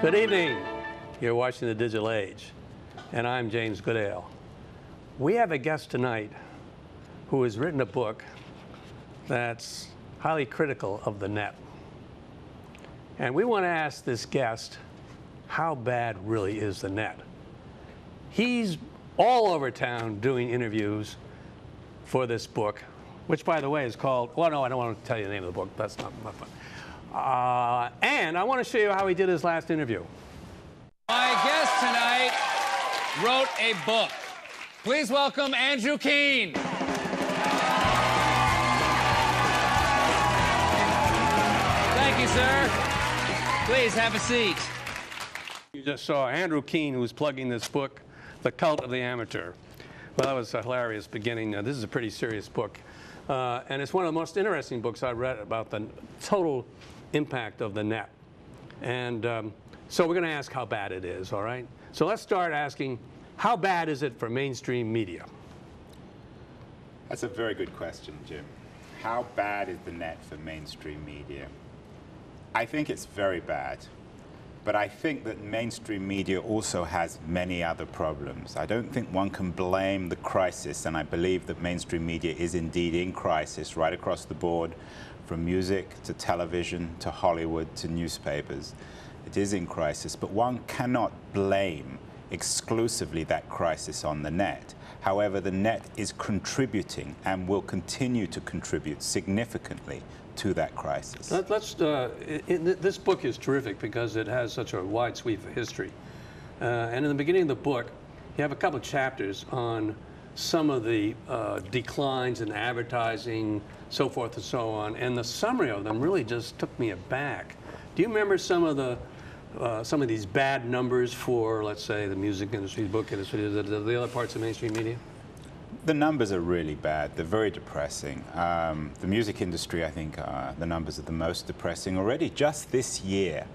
Good evening. You're watching The Digital Age, and I'm James Goodale. We have a guest tonight who has written a book that's highly critical of the net. And we want to ask this guest, how bad really is the net? He's all over town doing interviews for this book, which, by the way, is called, well, no, I don't want to tell you the name of the book. That's not fun. And I want to show you how he did his last interview. My guest tonight wrote a book. Please welcome Andrew Keene. Thank you, sir. Please have a seat. You just saw Andrew Keene, who's plugging this book, The Cult of the Amateur. Well, that was a hilarious beginning. This is a pretty serious book. And it's one of the most interesting books I've read about the total impact of the net. And so we're going to ask how bad it is, all right? So let's start asking, how bad is it for mainstream media? That's a very good question, Jim. How bad is the net for mainstream media? I think it's very bad. But I think that mainstream media also has many other problems. I don't think one can blame the crisis, and I believe that mainstream media is indeed in crisis right across the board, from music to television to Hollywood to newspapers. It is in crisis, but one cannot blame exclusively that crisis on the net. However, the net is contributing and will continue to contribute significantly to that crisis. This book is terrific because it has such a wide sweep of history. And in the beginning of the book, you have a couple of chapters on some of the declines in advertising, so forth and so on. And the summary of them really just took me aback. Do you remember some of these bad numbers for, let's say, the music industry, the book industry, the other parts of mainstream media? The numbers are really bad. They're very depressing. The music industry, I think, the numbers are the most depressing. Already just this year,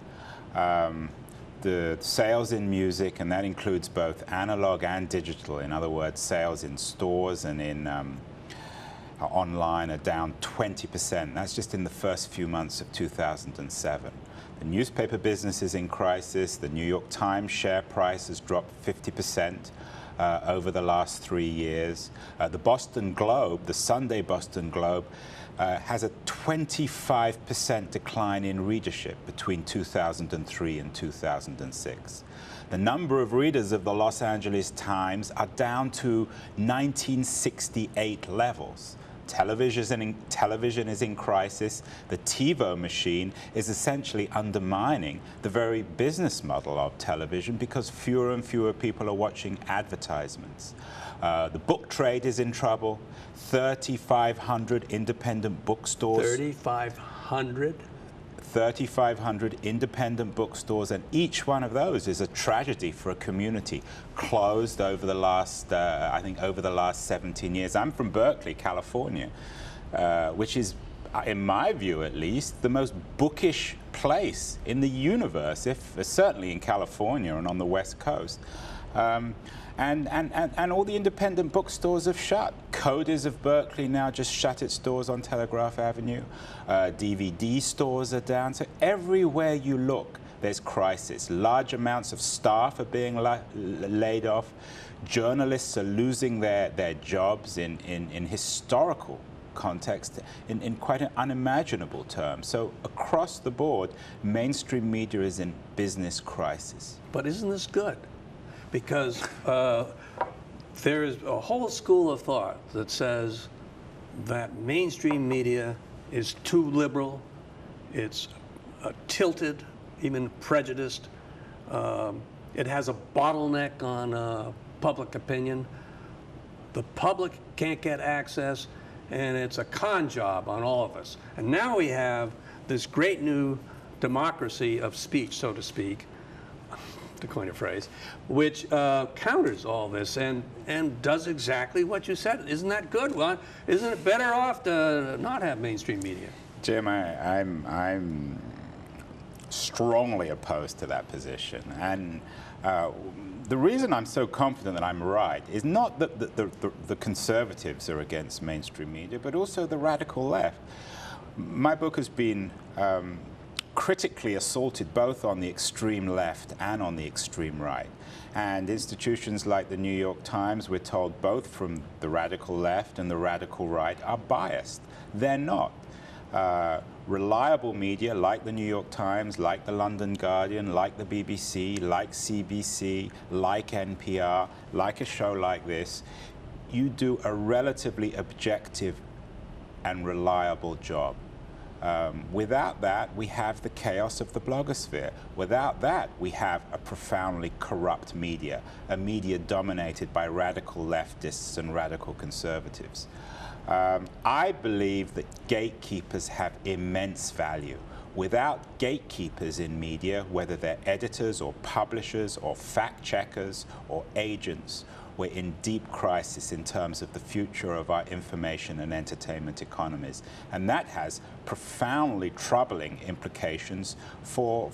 the sales in music, and that includes both analog and digital, in other words, sales in stores and in online, are down 20%. That's just in the first few months of 2007. The newspaper business is in crisis. The New York Times share price has dropped 50%. Over the last 3 years. The Boston Globe, the Sunday Boston Globe, has a 25% decline in readership between 2003 and 2006. The number of readers of the Los Angeles Times are down to 1968 levels. Television is in crisis. The TiVo machine is essentially undermining the very business model of television because fewer and fewer people are watching advertisements. The book trade is in trouble. 3,500 independent bookstores. 3,500? 3,500 independent bookstores, and each one of those is a tragedy for a community. Closed over the last, I think, over the last 17 years. I'm from Berkeley, California, which is, in my view at least, the most bookish place in the universe, certainly in California and on the West Coast. And all the independent bookstores have shut. Cody's of Berkeley now just shut its doors on Telegraph Avenue. DVD stores are down. So everywhere you look, there's crisis. Large amounts of staff are being laid off. Journalists are losing their jobs in historical context, in quite an unimaginable terms. So across the board, mainstream media is in business crisis. But isn't this good? Because there is a whole school of thought that says that mainstream media is too liberal, it's tilted, even prejudiced, it has a bottleneck on public opinion, the public can't get access, and it's a con job on all of us. And now we have this great new democracy of speech, so to speak, to coin a phrase, which counters all this and does exactly what you said. Isn't that good? Well, isn't it better off to not have mainstream media? Jim, I'm strongly opposed to that position. And the reason I'm so confident that I'm right is not that the conservatives are against mainstream media, but also the radical left. My book has been critically assaulted both on the extreme left and on the extreme right. And institutions like the New York Times, we're told both from the radical left and the radical right, are biased. They're not. Reliable media like the New York Times, like the London Guardian, like the BBC, like CBC, like NPR, like a show like this, you do a relatively objective and reliable job. Without that, we have the chaos of the blogosphere. Without that, we have a profoundly corrupt media, a media dominated by radical leftists and radical conservatives. I believe that gatekeepers have immense value. Without gatekeepers in media, whether they're editors or publishers or fact checkers or agents, we're in deep crisis in terms of the future of our information and entertainment economies. And that has profoundly troubling implications for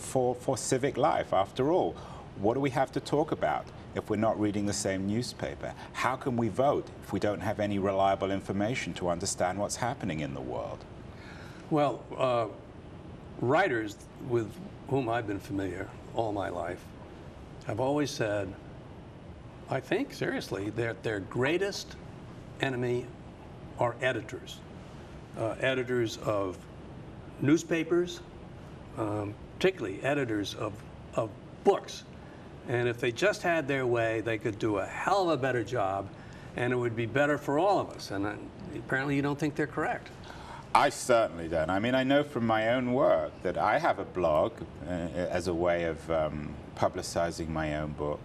civic life. After all, what do we have to talk about if we're not reading the same newspaper? How can we vote if we don't have any reliable information to understand what's happening in the world? Well, writers with whom I've been familiar all my life have always said, I think, seriously, their greatest enemy are editors. Editors of newspapers, particularly editors of books. And if they just had their way, they could do a hell of a better job, and it would be better for all of us. And apparently you don't think they're correct. I certainly don't. I mean, I know from my own work that I have a blog as a way of publicizing my own book,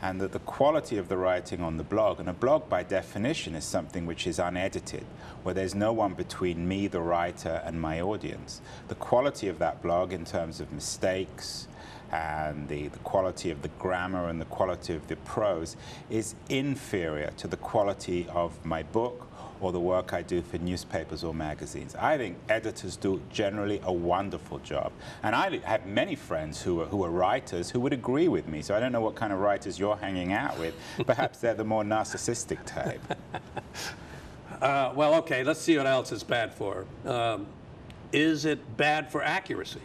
and that the quality of the writing on the blog, and a blog by definition is something which is unedited, where there's no one between me, the writer, and my audience. The quality of that blog in terms of mistakes, and the quality of the grammar and the quality of the prose is inferior to the quality of my book or the work I do for newspapers or magazines. I think editors do generally a wonderful job. And I have many friends who are writers who would agree with me. So I don't know what kind of writers you're hanging out with. Perhaps they're the more narcissistic type. Well, okay, let's see what else it's bad for. Is it bad for accuracy?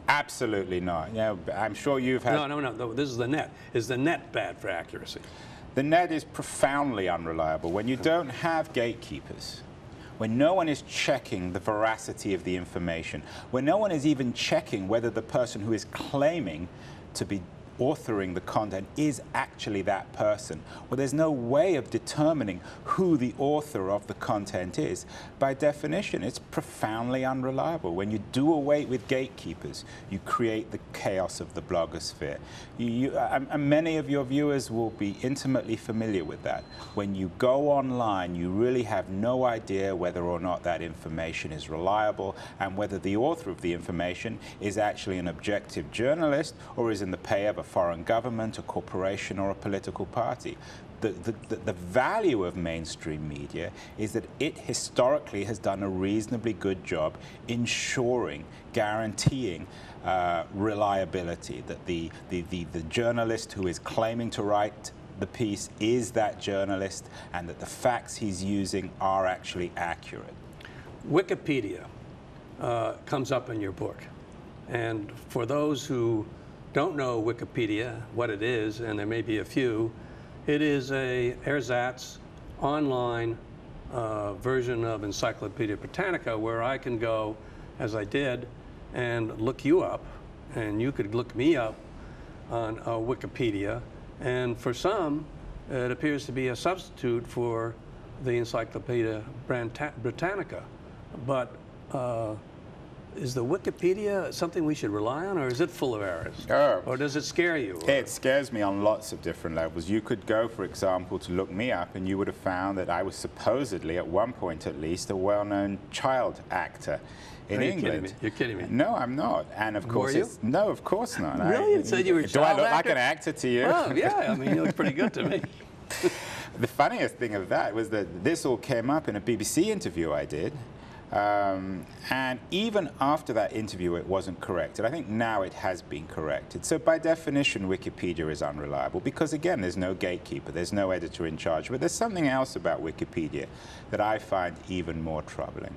Absolutely not. You know, I'm sure you've had... No, this is the net. Is the net bad for accuracy? The net is profoundly unreliable. When you don't have gatekeepers, when no one is checking the veracity of the information, when no one is even checking whether the person who is claiming to be authoring the content is actually that person, well, there's no way of determining who the author of the content is. By definition, it's profoundly unreliable. When you do away with gatekeepers, you create the chaos of the blogosphere. And many of your viewers will be intimately familiar with that. When you go online, you really have no idea whether or not that information is reliable and whether the author of the information is actually an objective journalist or is in the pay of a foreign government, a corporation, or a political party. The value of mainstream media is that it historically has done a reasonably good job ensuring, guaranteeing reliability, that the journalist who is claiming to write the piece is that journalist and that the facts he's using are actually accurate. Wikipedia comes up in your book. And for those who don't know Wikipedia, what it is, and there may be a few, it is a ersatz online version of Encyclopedia Britannica where I can go, as I did, and look you up, and you could look me up on Wikipedia. And for some, it appears to be a substitute for the Encyclopedia Britannica. But is the Wikipedia something we should rely on, or is it full of errors? Or does it scare you? It scares me on lots of different levels. You could go, for example, to look me up, and you would have found that I was supposedly, at one point at least, a well-known child actor in England. You're kidding me. No, I'm not. And of course, Were you? No, of course not. Really? You said you were a child Do I look actor? like an actor to you? Oh, yeah. I mean, you look pretty good to me. The funniest thing of that was that this all came up in a BBC interview I did. And even after that interview, it wasn't corrected. I think now it has been corrected. So by definition, Wikipedia is unreliable because, again, there's no gatekeeper, there's no editor in charge. But there's something else about Wikipedia that I find even more troubling.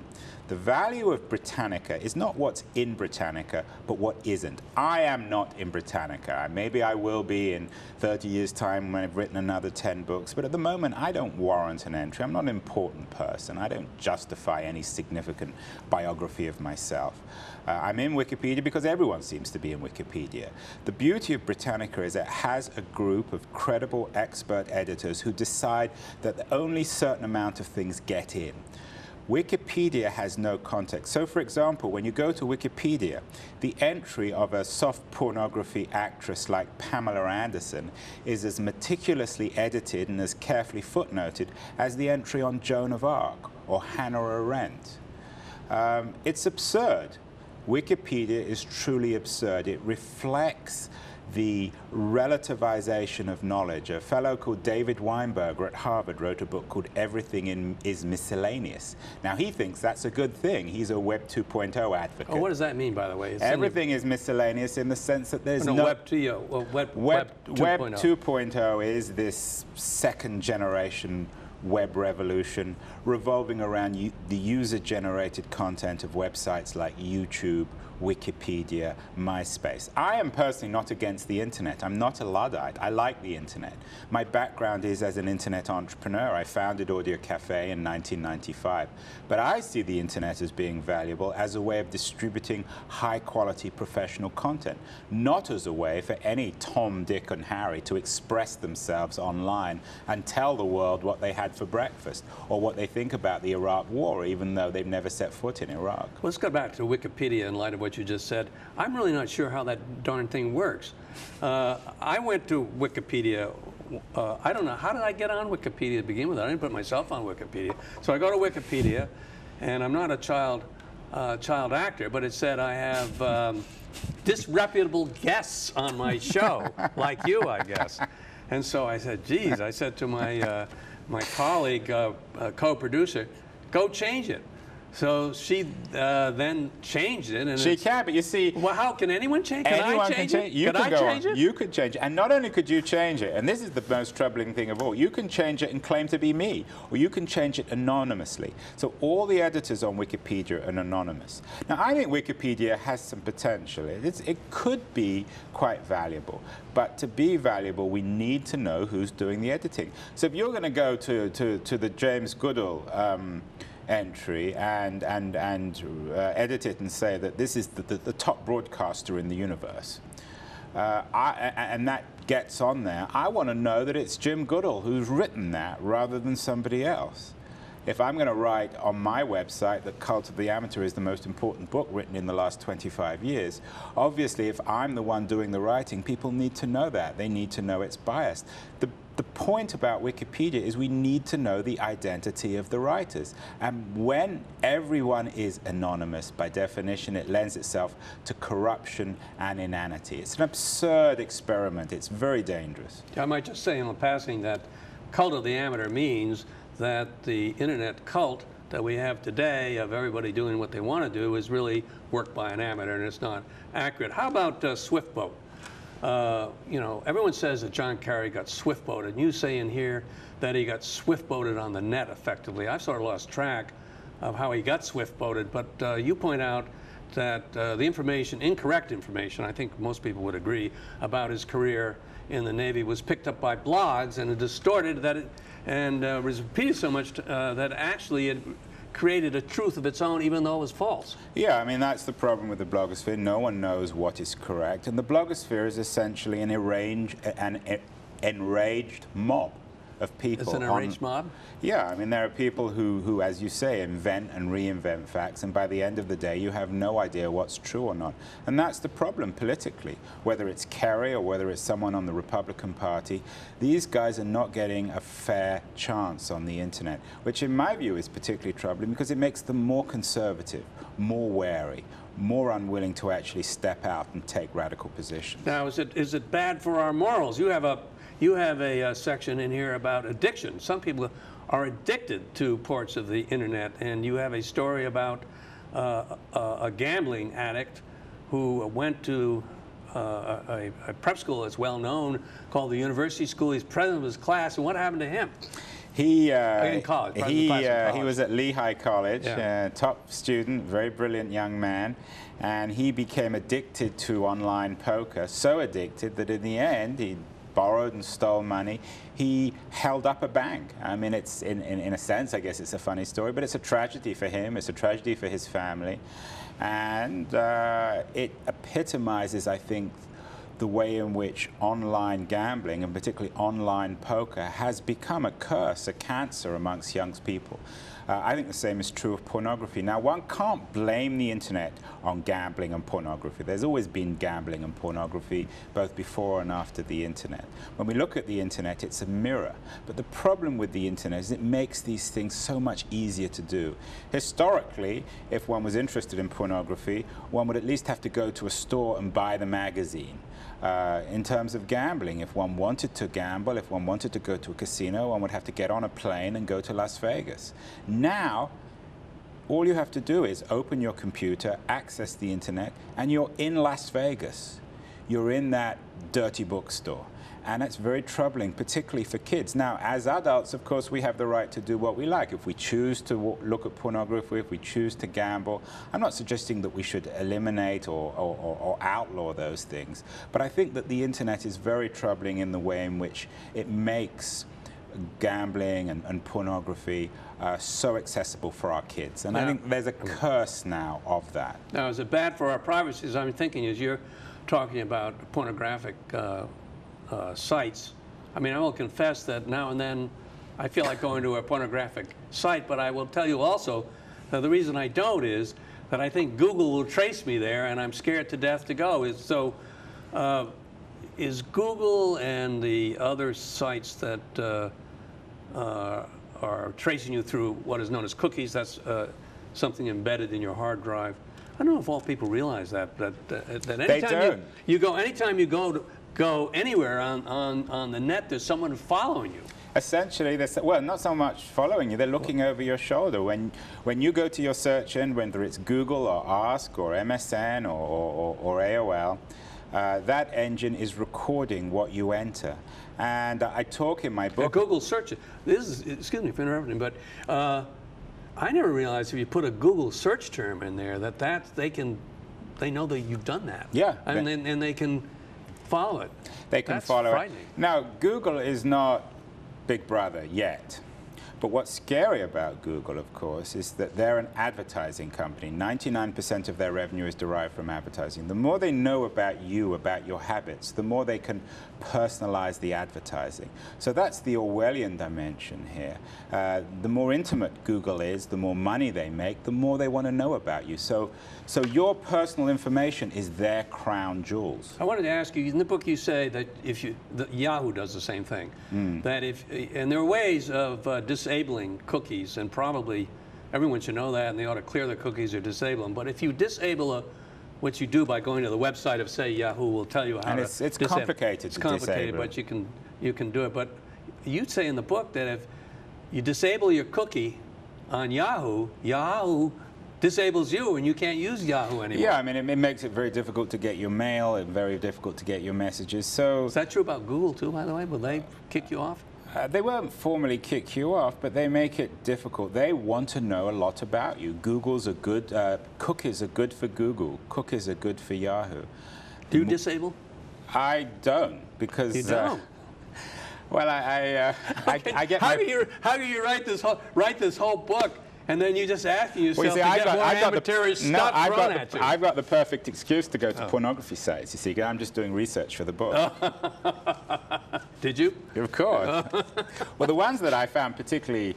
The value of Britannica is not what's in Britannica, but what isn't. I am not in Britannica. Maybe I will be in 30 years' time when I've written another 10 books, but at the moment I don't warrant an entry. I'm not an important person. I don't justify any significant biography of myself. I'm in Wikipedia because everyone seems to be in Wikipedia. The beauty of Britannica is it has a group of credible expert editors who decide that only a certain amount of things get in. Wikipedia has no context. So, for example, when you go to Wikipedia, the entry of a soft pornography actress like Pamela Anderson is as meticulously edited and as carefully footnoted as the entry on Joan of Arc or Hannah Arendt. It's absurd. Wikipedia is truly absurd. It reflects the relativization of knowledge. A fellow called David Weinberger at Harvard wrote a book called Everything is Miscellaneous. Now, he thinks that's a good thing. He's a Web 2.0 advocate. Oh, what does that mean, by the way? Everything is miscellaneous in the sense that there's no... Web 2.0 is this second generation web revolution revolving around the user-generated content of websites like YouTube, Wikipedia, MySpace. I am personally not against the internet. I'm not a Luddite. I like the internet. My background is as an internet entrepreneur. I founded Audio Cafe in 1995. But I see the internet as being valuable as a way of distributing high-quality professional content, not as a way for any Tom, Dick, and Harry to express themselves online and tell the world what they had for breakfast or what they think about the Iraq War, even though they've never set foot in Iraq. Let's go back to Wikipedia in light of what you just said. I'm really not sure how that darn thing works. I went to Wikipedia. I don't know, how did I get on Wikipedia to begin with? I didn't put myself on Wikipedia. So I go to Wikipedia, and I'm not a child actor, but it said I have disreputable guests on my show, like you, I guess. And so I said, geez, I said to my my colleague, co-producer, go change it. So she then changed it. And she can, but you see... Well, how can anyone change? Can I change it? You could change it? You could change it. And not only could you change it, and this is the most troubling thing of all, you can change it and claim to be me, or you can change it anonymously. So all the editors on Wikipedia are anonymous. Now, I think Wikipedia has some potential. It could be quite valuable. But to be valuable, we need to know who's doing the editing. So if you're going to go to the James Goodale entry and edit it and say that this is the top broadcaster in the universe, and that gets on there, I want to know that it's Jim Goodale who's written that rather than somebody else. If I'm going to write on my website that Cult of the Amateur is the most important book written in the last 25 years, obviously if I'm the one doing the writing, people need to know that. They need to know it's biased. The point about Wikipedia is we need to know the identity of the writers. And when everyone is anonymous, by definition, it lends itself to corruption and inanity. It's an absurd experiment. It's very dangerous. I might just say in passing that Cult of the Amateur means that the internet cult that we have today of everybody doing what they want to do is really work by an amateur, and it's not accurate. How about Swiftboat? You know, everyone says that John Kerry got swift-boated, and you say in here that he got swift-boated on the net, effectively. I've sort of lost track of how he got swift-boated, but you point out that the information, incorrect information, I think most people would agree, about his career in the Navy was picked up by blogs, and it distorted that, and was repeated so much that actually it created a truth of its own, even though it was false. Yeah, I mean, that's the problem with the blogosphere. No one knows what is correct. And the blogosphere is essentially an enraged mob of people. It's an enraged mob? Yeah, I mean, there are people who, as you say, invent and reinvent facts, and by the end of the day, you have no idea what's true or not. And that's the problem politically, whether it's Kerry or whether it's someone on the Republican Party. These guys are not getting a fair chance on the internet, which in my view is particularly troubling because it makes them more conservative, more wary, more unwilling to actually step out and take radical positions. Now, is it bad for our morals? You have a section in here about addiction. Some people are addicted to parts of the internet. And you have a story about a gambling addict who went to a prep school that's well known called the University School. He's president of his class, and what happened to him? In college. He was at Lehigh College, Yeah. top student, very brilliant young man, and he became addicted to online poker, so addicted that in the end he borrowed and stole money. He held up a bank. I mean, it's in a sense, I guess it's a funny story, but it's a tragedy for him. It's a tragedy for his family, and it epitomizes, I think, the way in which online gambling, and particularly online poker, has become a curse, a cancer amongst young people. I think the same is true of pornography. Now, one can't blame the internet on gambling and pornography. There's always been gambling and pornography, both before and after the internet. When we look at the internet, it's a mirror. But the problem with the internet is it makes these things so much easier to do. Historically, if one was interested in pornography, one would at least have to go to a store and buy the magazine. In terms of gambling, if one wanted to gamble, if one wanted to go to a casino, one would have to get on a plane and go to Las Vegas. Now, all you have to do is open your computer, access the internet, and you're in Las Vegas. You're in that dirty bookstore. And that's very troubling, particularly for kids. Now, as adults, of course, we have the right to do what we like. If we choose to look at pornography, if we choose to gamble, I'm not suggesting that we should eliminate or outlaw those things. But I think that the internet is very troubling in the way in which it makes gambling and pornography so accessible for our kids. And I think there's a curse now of that. Now, is it bad for our privacy? As I'm thinking, as you're talking about pornographic sites, I mean, I will confess that now and then I feel like going to a pornographic site, but I will tell you also that the reason I don't is that I think Google will trace me there, and I'm scared to death to go. Is Google and the other sites that are tracing you through what is known as cookies, that's something embedded in your hard drive. I don't know if all people realize that anytime anytime you go anywhere on the net, there's someone following you. Essentially, well, not so much following you, they're looking over your shoulder. When you go to your search engine, whether it's Google or Ask or MSN or AOL, that engine is recording what you enter. And I talk in my book. Google search. Excuse me for interrupting, but I never realized if you put a Google search term in there that they know that you've done that. Yeah. And they can follow it. They can follow it. Now, Google is not Big Brother yet. But what's scary about Google, of course, is that they're an advertising company. 99% of their revenue is derived from advertising. The more they know about you, about your habits, the more they can personalize the advertising. So that's the Orwellian dimension here. The more intimate Google is, the more money they make, the more they want to know about you. So your personal information is their crown jewels. I wanted to ask you, in the book you say that Yahoo does the same thing. That and there are ways of disabling cookies, and probably everyone should know that, and they ought to clear the cookies or disable them. But if you disable what you do by going to the website of, say, Yahoo will tell you how to disable. It's complicated to disable. It's complicated, but you can do it. But you say in the book that if you disable your cookie on Yahoo, Yahoo disables you and you can't use Yahoo anymore. Yeah, I mean, it makes it very difficult to get your mail and very difficult to get your messages. So is that true about Google too, by the way? Will they kick you off? They won't formally kick you off, but they make it difficult. They want to know a lot about you. Cookies are good for Google. Cookies are good for Yahoo. Do you disable? I don't, because you don't. Well, I get. How do you write this whole book? And then you just asking yourself to get more amateurish stuff thrown at you. I've got the perfect excuse to go to pornography sites, you see. I'm just doing research for the book. Did you? Of course. Well, the ones that I found particularly,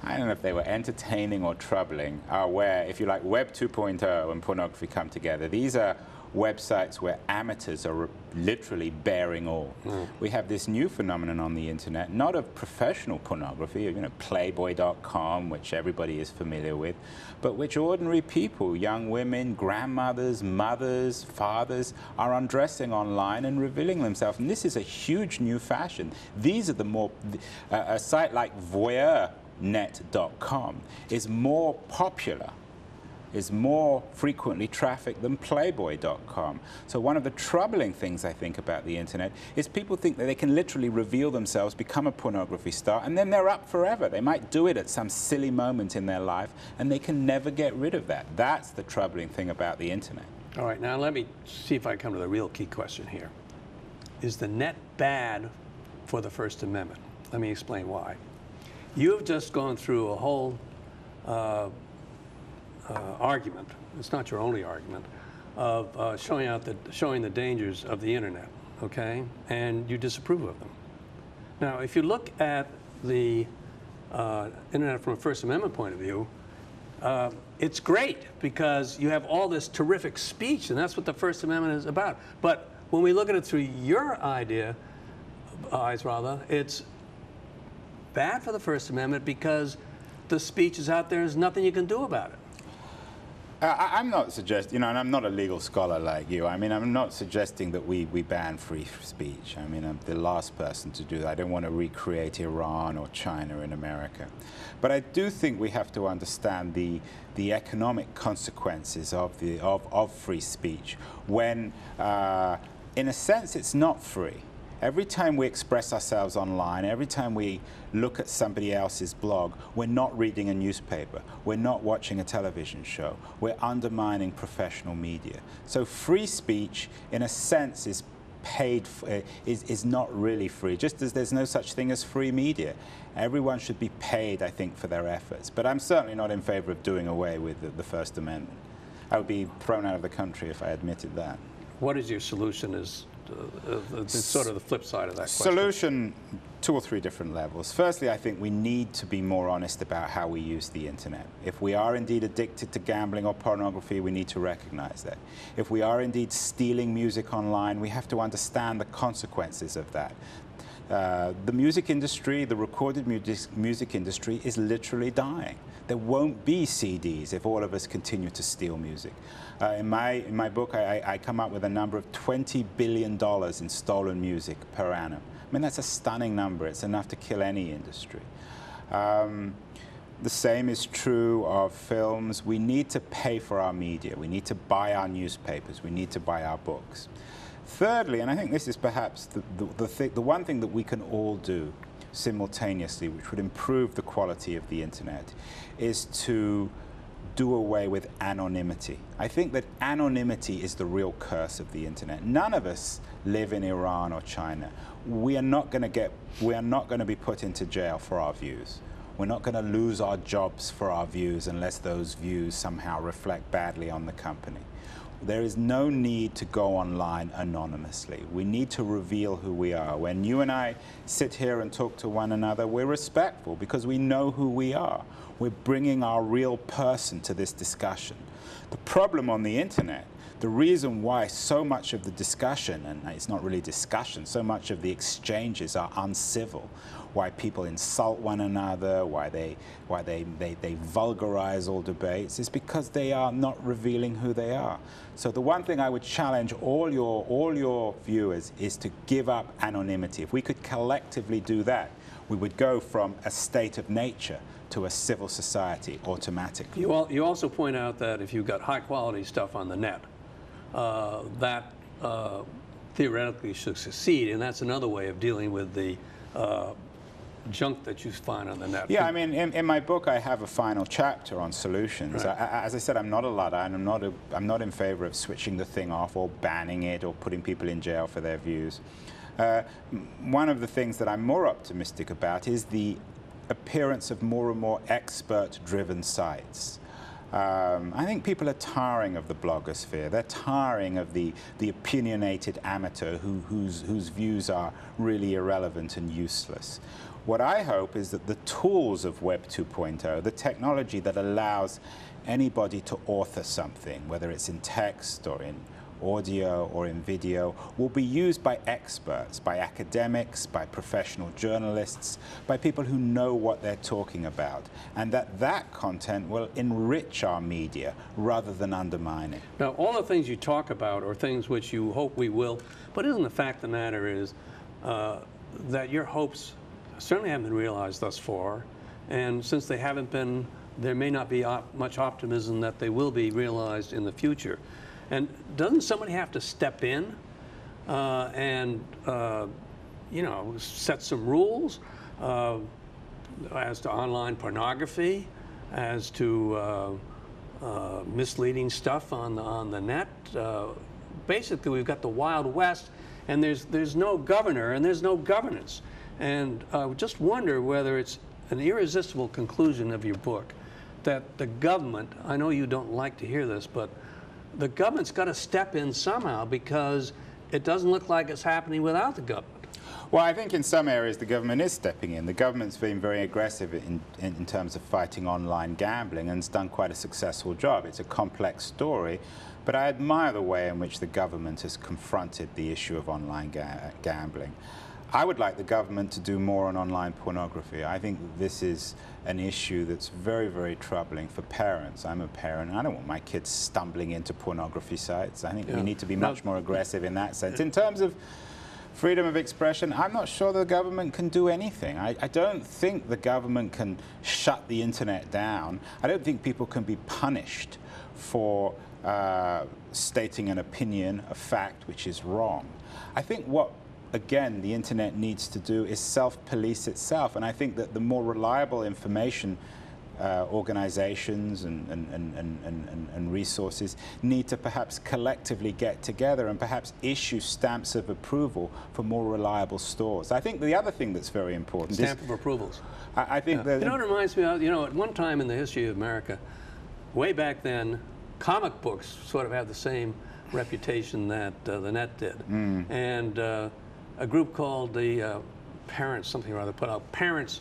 I don't know if they were entertaining or troubling, are where, if you like, Web 2.0 and pornography come together. These are websites where amateurs are literally bearing all. We have this new phenomenon on the internet, not of professional pornography, Playboy.com, which everybody is familiar with, but which ordinary people, young women, grandmothers, mothers, fathers, are undressing online and revealing themselves. And this is a huge new fashion. These are the more, a site like Voyeur net.com is more popular, is more frequently trafficked than playboy.com. So one of the troubling things I think about the internet is people think that they can literally reveal themselves, become a pornography star, and then they're up forever. They might do it at some silly moment in their life, and they can never get rid of that. That's the troubling thing about the internet. All right, now let me see if I come to the real key question here. Is the net bad for the First Amendment? Let me explain why. You have just gone through a whole argument, it's not your only argument, of showing the dangers of the internet, okay? And you disapprove of them. Now, if you look at the internet from a First Amendment point of view, it's great because you have all this terrific speech, and that's what the First Amendment is about. But when we look at it through your eyes, it's bad for the First Amendment because the speech is out there, there's nothing you can do about it. I'm not suggesting, you know, and I'm not a legal scholar like you. I mean, I'm not suggesting that we ban free speech. I mean, I'm the last person to do that. I don't want to recreate Iran or China in America. But I do think we have to understand the economic consequences of free speech when, in a sense, it's not free. Every time we express ourselves online, every time we look at somebody else's blog, we're not reading a newspaper, we're not watching a television show, we're undermining professional media. So free speech, in a sense, is paid is not really free, just as there's no such thing as free media. Everyone should be paid, I think, for their efforts. But I'm certainly not in favor of doing away with the First Amendment. I would be thrown out of the country if I admitted that. What is your solution is sort of the flip side of that question? Solution, 2 or 3 different levels. Firstly, I think we need to be more honest about how we use the internet. If we are indeed addicted to gambling or pornography, we need to recognize that. If we are indeed stealing music online, we have to understand the consequences of that. The music industry, the recorded music industry, is literally dying. There won't be CDs if all of us continue to steal music. In my book, I come up with a number of $20 billion in stolen music per annum. I mean, that's a stunning number. It's enough to kill any industry. The same is true of films. We need to pay for our media. We need to buy our newspapers. We need to buy our books. Thirdly, and I think this is perhaps the one thing that we can all do simultaneously, which would improve the quality of the internet, is to do away with anonymity. I think that anonymity is the real curse of the internet. None of us live in Iran or China. We are not going to be put into jail for our views. We're not going to lose our jobs for our views unless those views somehow reflect badly on the company. There is no need to go online anonymously. We need to reveal who we are. When you and I sit here and talk to one another, we're respectful because we know who we are. We're bringing our real person to this discussion. The problem on the internet, the reason why so much of the discussion, and it's not really discussion, so much of the exchanges are uncivil, why people insult one another, why they vulgarize all debates, is because they are not revealing who they are. So the one thing I would challenge all your viewers is to give up anonymity. If we could collectively do that, we would go from a state of nature to a civil society automatically. You also point out that if you've got high quality stuff on the net, that theoretically should succeed, and that's another way of dealing with the junk that you find on the net. Yeah, I mean, in my book, I have a final chapter on solutions. Right. As I said, I'm not a Luddite, and I'm not in favor of switching the thing off or banning it or putting people in jail for their views. One of the things that I'm more optimistic about is the appearance of more and more expert-driven sites. I think people are tiring of the blogosphere. They're tiring of the opinionated amateur whose views are really irrelevant and useless. What I hope is that the tools of Web 2.0, the technology that allows anybody to author something, whether it's in text or in audio or in video, will be used by experts, by academics, by professional journalists, by people who know what they're talking about, and that content will enrich our media rather than undermine it. Now, all the things you talk about are things which you hope we will, but isn't the fact of the matter is that your hopes certainly haven't been realized thus far, And since they haven't been, there may not be much optimism that they will be realized in the future. And doesn't somebody have to step in and you know, set some rules as to online pornography, as to misleading stuff on the net? Basically, we've got the Wild West, and there's no governor and there's no governance. And I just wonder whether it's an irresistible conclusion of your book that the government, I know you don't like to hear this, but the government's got to step in somehow, because it doesn't look like it's happening without the government. Well, I think in some areas the government is stepping in. The government's been very aggressive in terms of fighting online gambling and has done quite a successful job. It's a complex story, but I admire the way in which the government has confronted the issue of online gambling. I would like the government to do more on online pornography. I think this is an issue that's very, very troubling for parents. I'm a parent, and I don't want my kids stumbling into pornography sites. I think we need to be much more aggressive in that sense. In terms of freedom of expression, I'm not sure the government can do anything. I don't think the government can shut the internet down. I don't think people can be punished for stating an opinion, a fact, which is wrong. I think what, again, the internet needs to do is self-police itself, and I think that the more reliable information organizations and resources need to perhaps collectively get together and perhaps issue stamps of approval for more reliable stores. I think the other thing that's very important is Stamp of approvals. I think that, you know, it reminds me of, you know, at one time in the history of America, way back then, comic books sort of had the same reputation that the net did. And a group called the Parents, something or other, put out Parents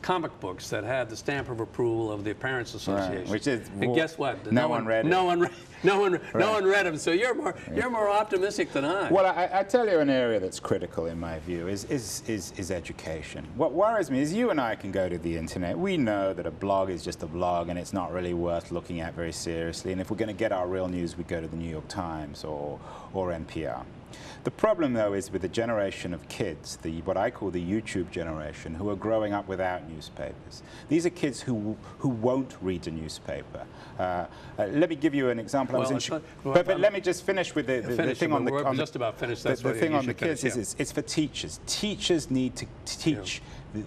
comic books that had the stamp of approval of the Parents Association. right, which is, and guess what? No one read it. No one read them. So you're more optimistic than I. Well, I tell you, an area that's critical in my view is education. What worries me is you and I can go to the internet. We know that a blog is just a blog and it's not really worth looking at very seriously. And if we're going to get our real news, we go to the New York Times or NPR. The problem, though, is with the generation of kids, what I call the YouTube generation, who are growing up without newspapers. These are kids who won't read a newspaper. Let me give you an example. But let me just finish with the thing on the we're just about finished. That's the thing on the kids finish, is it's for teachers. Teachers need to teach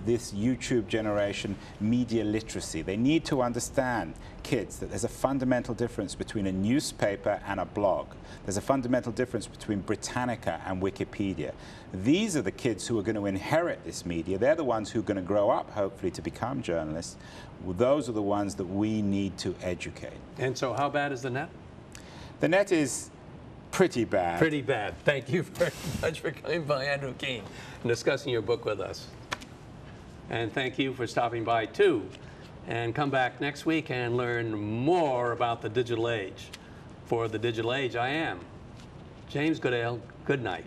this YouTube generation media literacy. They need to understand, kids, that there's a fundamental difference between a newspaper and a blog. There's a fundamental difference between Britannica and Wikipedia. These are the kids who are going to inherit this media. They're the ones who are going to grow up, hopefully, to become journalists. Well, those are the ones that we need to educate. And so how bad is the net? The net is pretty bad. Pretty bad. Thank you very much for coming by, Andrew Keen, and discussing your book with us. And thank you for stopping by, too. And come back next week and learn more about the digital age. For the digital age, I am James Goodale. Good night.